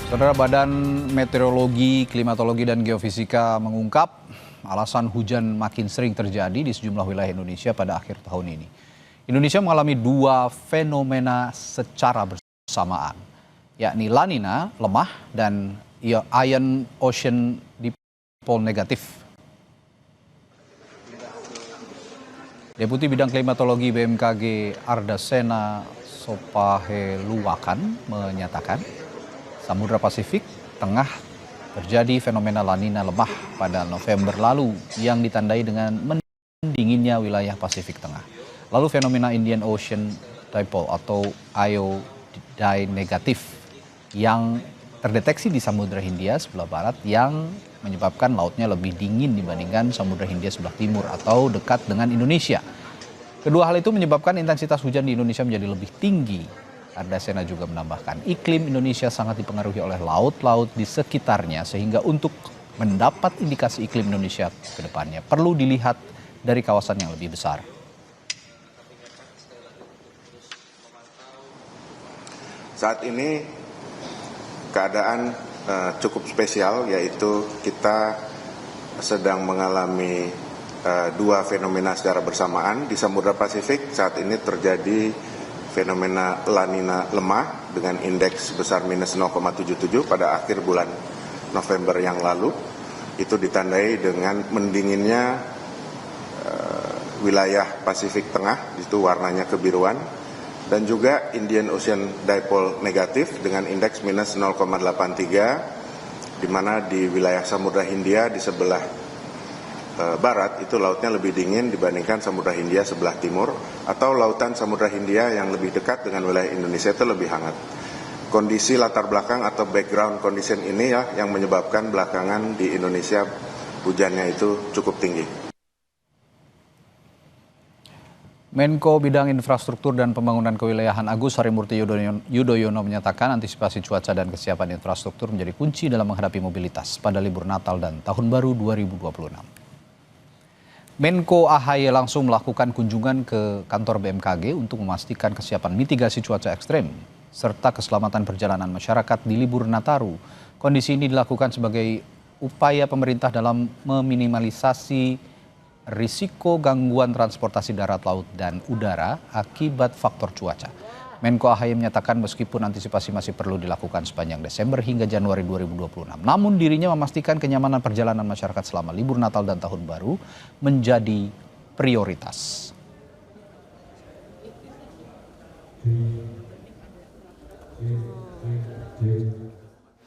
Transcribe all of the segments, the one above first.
Saudara, Badan Meteorologi, Klimatologi, dan Geofisika mengungkap alasan hujan makin sering terjadi di sejumlah wilayah Indonesia pada akhir tahun ini. Indonesia mengalami dua fenomena secara bersamaan, yakni La Nina lemah dan Ion Ocean Dipole negatif. Deputi Bidang Klimatologi BMKG Ardasena Sopaheluwakan menyatakan Samudra Pasifik Tengah terjadi fenomena La Nina lemah pada November lalu yang ditandai dengan mendinginnya wilayah Pasifik Tengah. Lalu fenomena Indian Ocean Dipole atau IOD negatif yang terdeteksi di Samudra Hindia sebelah barat yang menyebabkan lautnya lebih dingin dibandingkan Samudra Hindia sebelah timur atau dekat dengan Indonesia. Kedua hal itu menyebabkan intensitas hujan di Indonesia menjadi lebih tinggi. Ardasena juga menambahkan, iklim Indonesia sangat dipengaruhi oleh laut-laut di sekitarnya sehingga untuk mendapat indikasi iklim Indonesia ke depannya perlu dilihat dari kawasan yang lebih besar. Saat ini keadaan cukup spesial, yaitu kita sedang mengalami dua fenomena secara bersamaan. Di Samudra Pasifik saat ini terjadi fenomena La Nina lemah dengan indeks sebesar minus 0,77 pada akhir bulan November yang lalu. Itu ditandai dengan mendinginnya wilayah Pasifik Tengah, itu warnanya kebiruan, dan juga Indian Ocean Dipole negatif dengan indeks minus 0,83, di mana di wilayah Samudra Hindia di sebelah barat itu lautnya lebih dingin dibandingkan Samudra Hindia sebelah timur, atau lautan Samudra Hindia yang lebih dekat dengan wilayah Indonesia itu lebih hangat. Kondisi latar belakang atau background condition ini ya yang menyebabkan belakangan di Indonesia hujannya itu cukup tinggi. Menko Bidang Infrastruktur dan Pembangunan Kewilayahan Agus Harimurti Yudhoyono menyatakan antisipasi cuaca dan kesiapan infrastruktur menjadi kunci dalam menghadapi mobilitas pada libur Natal dan Tahun Baru 2026. Menko AHY langsung melakukan kunjungan ke kantor BMKG untuk memastikan kesiapan mitigasi cuaca ekstrem serta keselamatan perjalanan masyarakat di libur Nataru. Kondisi ini dilakukan sebagai upaya pemerintah dalam meminimalisasi risiko gangguan transportasi darat, laut, dan udara akibat faktor cuaca. Menko AHY menyatakan meskipun antisipasi masih perlu dilakukan sepanjang Desember hingga Januari 2026, namun dirinya memastikan kenyamanan perjalanan masyarakat selama libur Natal dan Tahun Baru menjadi prioritas.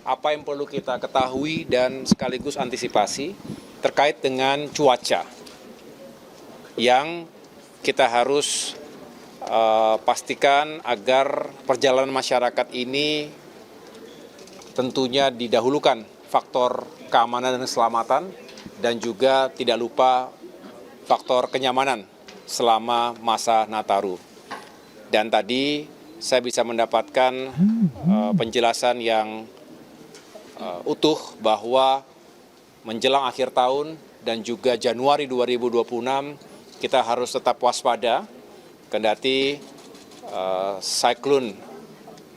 Apa yang perlu kita ketahui dan sekaligus antisipasi terkait dengan cuaca yang kita harus pastikan agar perjalanan masyarakat ini tentunya didahulukan faktor keamanan dan keselamatan, dan juga tidak lupa faktor kenyamanan selama masa Nataru. Dan tadi saya bisa mendapatkan penjelasan yang utuh bahwa menjelang akhir tahun dan juga Januari 2026 kita harus tetap waspada. Kendati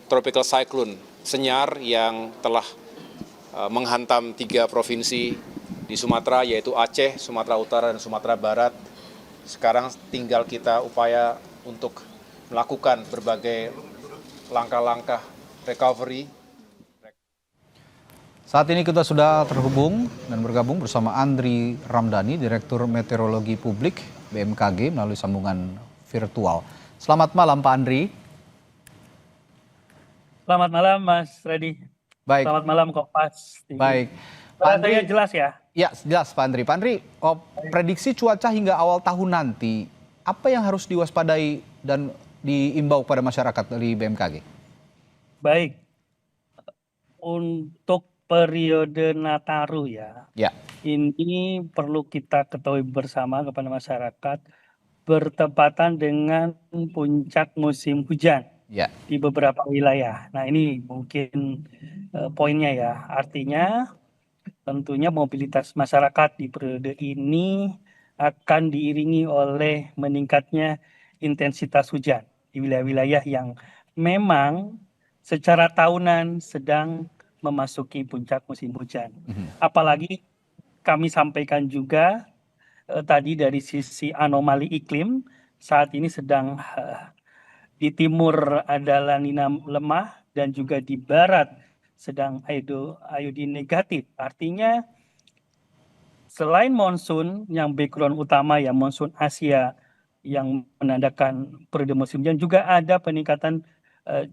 tropical cyclone Senyar yang telah menghantam 3 provinsi di Sumatera, yaitu Aceh, Sumatera Utara, dan Sumatera Barat. Sekarang tinggal kita upaya untuk melakukan berbagai langkah-langkah recovery. Saat ini kita sudah terhubung dan bergabung bersama Andri Ramdhani, Direktur Meteorologi Publik BMKG melalui sambungan virtual. Selamat malam Pak Andri. Selamat malam Mas Redi. Baik. Selamat malam Kompas TV. Baik. Pak Andri, saya jelas ya? Ya jelas Pak Andri. Pak Andri, prediksi cuaca hingga awal tahun nanti, apa yang harus diwaspadai dan diimbau pada masyarakat dari BMKG? Baik, untuk periode Nataru ya, ini perlu kita ketahui bersama kepada masyarakat, bertepatan dengan puncak musim hujan di beberapa wilayah. Nah ini mungkin poinnya ya, artinya tentunya mobilitas masyarakat di periode ini akan diiringi oleh meningkatnya intensitas hujan di wilayah-wilayah yang memang secara tahunan sedang memasuki puncak musim hujan. Apalagi kami sampaikan juga tadi dari sisi anomali iklim, saat ini sedang di timur ada La Nina lemah dan juga di barat sedang iodin negatif. Artinya selain monsun yang background utama ya monsun Asia yang menandakan periode musim hujan, juga ada peningkatan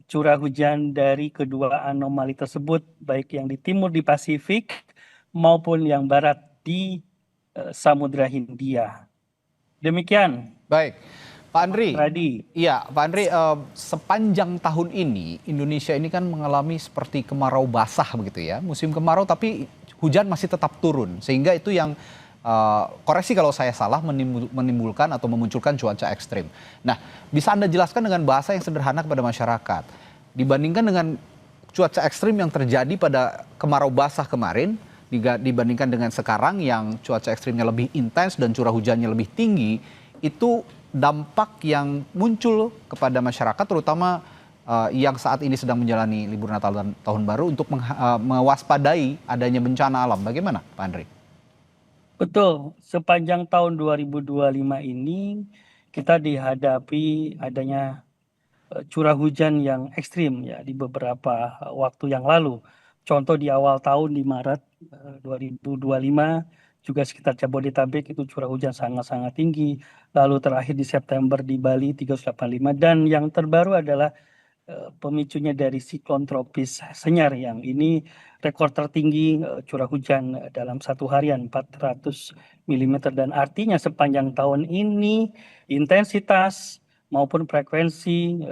curah hujan dari kedua anomali tersebut, baik yang di timur di Pasifik maupun yang barat di Samudra Hindia. Demikian. Baik, Pak Andri. Radi. Iya, Pak Andri, sepanjang tahun ini Indonesia ini kan mengalami seperti kemarau basah begitu ya, musim kemarau tapi hujan masih tetap turun, sehingga itu yang koreksi kalau saya salah menimbulkan atau memunculkan cuaca ekstrim. Nah, bisa Anda jelaskan dengan bahasa yang sederhana kepada masyarakat, dibandingkan dengan cuaca ekstrim yang terjadi pada kemarau basah kemarin, dibandingkan dengan sekarang yang cuaca ekstrimnya lebih intens dan curah hujannya lebih tinggi, itu dampak yang muncul kepada masyarakat terutama yang saat ini sedang menjalani libur Natal dan Tahun Baru untuk mewaspadai adanya bencana alam. Bagaimana, Pak Andri? Betul, sepanjang tahun 2025 ini kita dihadapi adanya curah hujan yang ekstrim ya di beberapa waktu yang lalu. Contoh di awal tahun di Maret 2025 juga sekitar Jabodetabek itu curah hujan sangat-sangat tinggi. Lalu terakhir di September di Bali 385 dan yang terbaru adalah pemicunya dari siklon tropis Senyar yang ini rekor tertinggi curah hujan dalam satu harian 400 mm dan artinya sepanjang tahun ini intensitas maupun frekuensi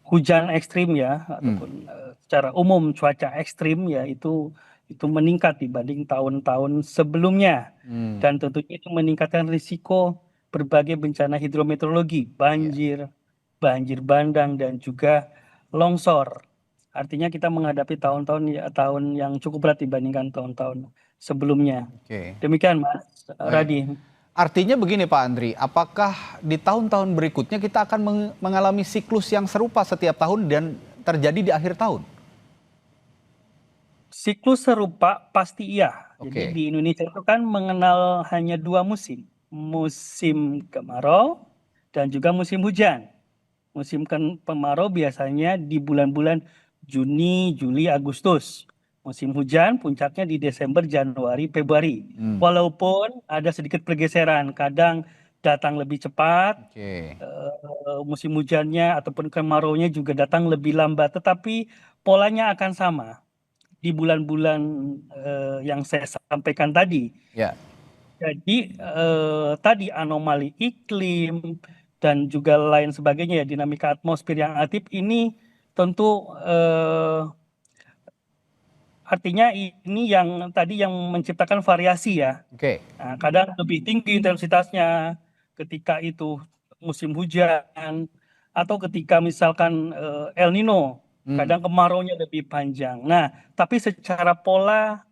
hujan ekstrim ya ataupun secara umum cuaca ekstrim ya itu meningkat dibanding tahun-tahun sebelumnya dan tentunya itu meningkatkan risiko berbagai bencana hidrometeorologi, banjir bandang dan juga longsor. Artinya kita menghadapi tahun yang cukup berat dibandingkan tahun-tahun sebelumnya. Oke. Demikian Mas Radi. Artinya begini Pak Andri, apakah di tahun-tahun berikutnya kita akan mengalami siklus yang serupa setiap tahun dan terjadi di akhir tahun? Siklus serupa pasti iya. Jadi di Indonesia itu kan mengenal hanya dua musim. Musim kemarau dan juga musim hujan. Musim kemarau biasanya di bulan-bulan Juni, Juli, Agustus. Musim hujan puncaknya di Desember, Januari, Februari. Walaupun ada sedikit pergeseran, kadang datang lebih cepat, musim hujannya ataupun kemaraunya juga datang lebih lambat, tetapi polanya akan sama di bulan-bulan yang saya sampaikan tadi. Jadi tadi anomali iklim dan juga lain sebagainya ya, dinamika atmosfer yang aktif ini tentu artinya ini yang tadi yang menciptakan variasi ya. Nah, kadang lebih tinggi intensitasnya ketika itu musim hujan atau ketika misalkan El Nino, kadang kemaraunya lebih panjang. Nah, tapi secara pola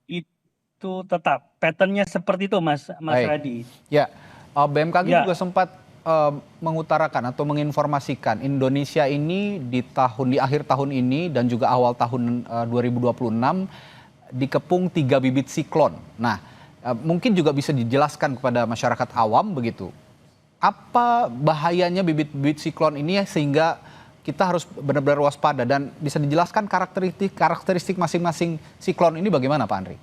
itu tetap patternnya seperti itu Mas Radi. Ya, BMKG juga sempat mengutarakan atau menginformasikan Indonesia ini di akhir tahun ini dan juga awal tahun 2026 dikepung 3 bibit siklon. Nah, mungkin juga bisa dijelaskan kepada masyarakat awam begitu. Apa bahayanya bibit-bibit siklon ini sehingga kita harus benar-benar waspada dan bisa dijelaskan karakteristik masing-masing siklon ini bagaimana Pak Andri?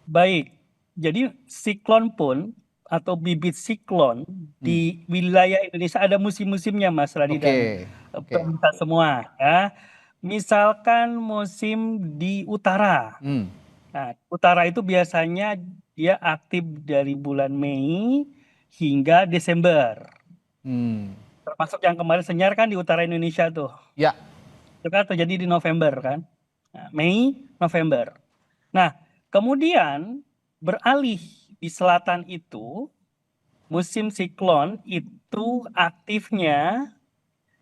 Baik, jadi siklon pun atau bibit siklon di wilayah Indonesia ada musim-musimnya Mas Radi dan pemirsa semua ya. Misalkan musim di utara. Nah, utara itu biasanya dia aktif dari bulan Mei hingga Desember. Termasuk yang kemarin Senyar kan di utara Indonesia tuh. Ya. Itu kan terjadi di November kan. Nah, Mei, November. Nah, kemudian beralih di selatan itu, musim siklon itu aktifnya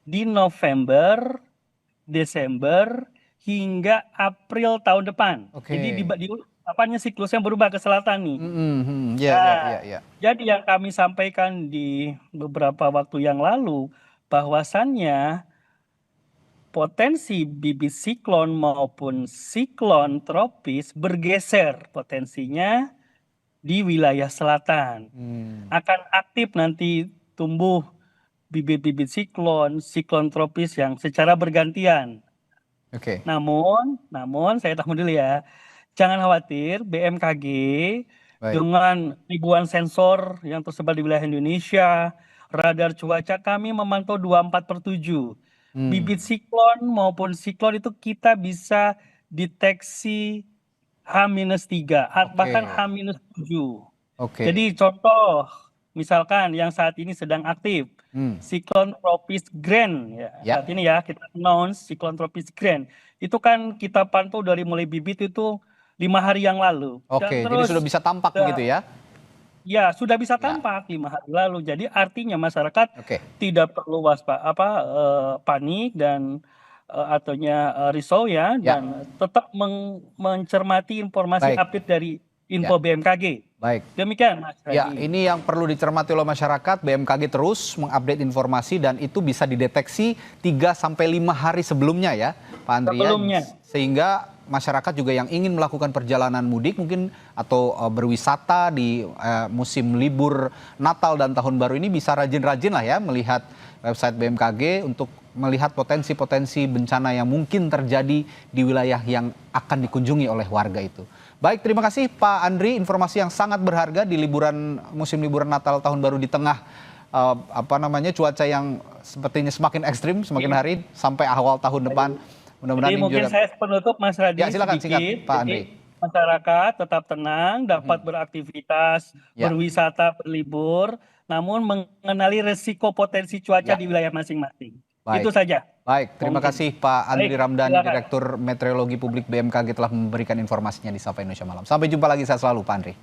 di November, Desember, hingga April tahun depan. Jadi siklusnya berubah ke selatan nih. Jadi yang kami sampaikan di beberapa waktu yang lalu, bahwasannya potensi bibit siklon maupun siklon tropis bergeser potensinya di wilayah selatan. Akan aktif nanti tumbuh bibit-bibit siklon tropis yang secara bergantian. Oke. Namun saya tahu dulu ya, jangan khawatir, BMKG Baik. dengan ribuan sensor yang tersebar di wilayah Indonesia, radar cuaca kami memantau 24/7. Bibit siklon maupun siklon itu kita bisa deteksi H-3, bahkan H-7. Oke. Jadi contoh, misalkan yang saat ini sedang aktif, siklon tropis Grand, Ya. saat ini ya kita announce siklon tropis Grand. Itu kan kita pantau dari mulai bibit itu 5 hari yang lalu. Oke, Dan jadi terus, sudah bisa tampak begitu ya? ya sudah bisa Ya. tampak 5 hari lalu. Jadi artinya masyarakat Oke. tidak perlu panik dan risau ya, Ya. dan tetap mencermati informasi Baik. update dari info BMKG. Baik. Demikian Mas Ya, Radhi. ini yang perlu dicermati oleh masyarakat. BMKG terus mengupdate informasi dan itu bisa dideteksi 3-5 hari sebelumnya ya, Pak Andri. Sebelumnya. Sehingga masyarakat juga yang ingin melakukan perjalanan mudik mungkin atau berwisata di musim libur Natal dan Tahun Baru ini bisa rajin-rajin lah ya melihat website BMKG untuk melihat potensi-potensi bencana yang mungkin terjadi di wilayah yang akan dikunjungi oleh warga itu. Baik, terima kasih Pak Andri, informasi yang sangat berharga di musim liburan Natal Tahun Baru di tengah cuaca yang sepertinya semakin ekstrim semakin hari sampai awal tahun depan. Mudah-mudahan Jadi ini mungkin juga... saya penutup Mas Radhi Ya, silakan sedikit. singkat, Pak Andri. Jadi masyarakat tetap tenang, dapat beraktivitas, Ya. berwisata, berlibur, namun mengenali resiko potensi cuaca Ya. di wilayah masing-masing. Baik. Itu saja. Baik, terima Mungkin. kasih Pak Andri Baik, Ramdhani, silakan. Direktur Meteorologi Publik BMKG telah memberikan informasinya di Sapa Indonesia Malam. Sampai jumpa lagi, sehat selalu Pak Andri.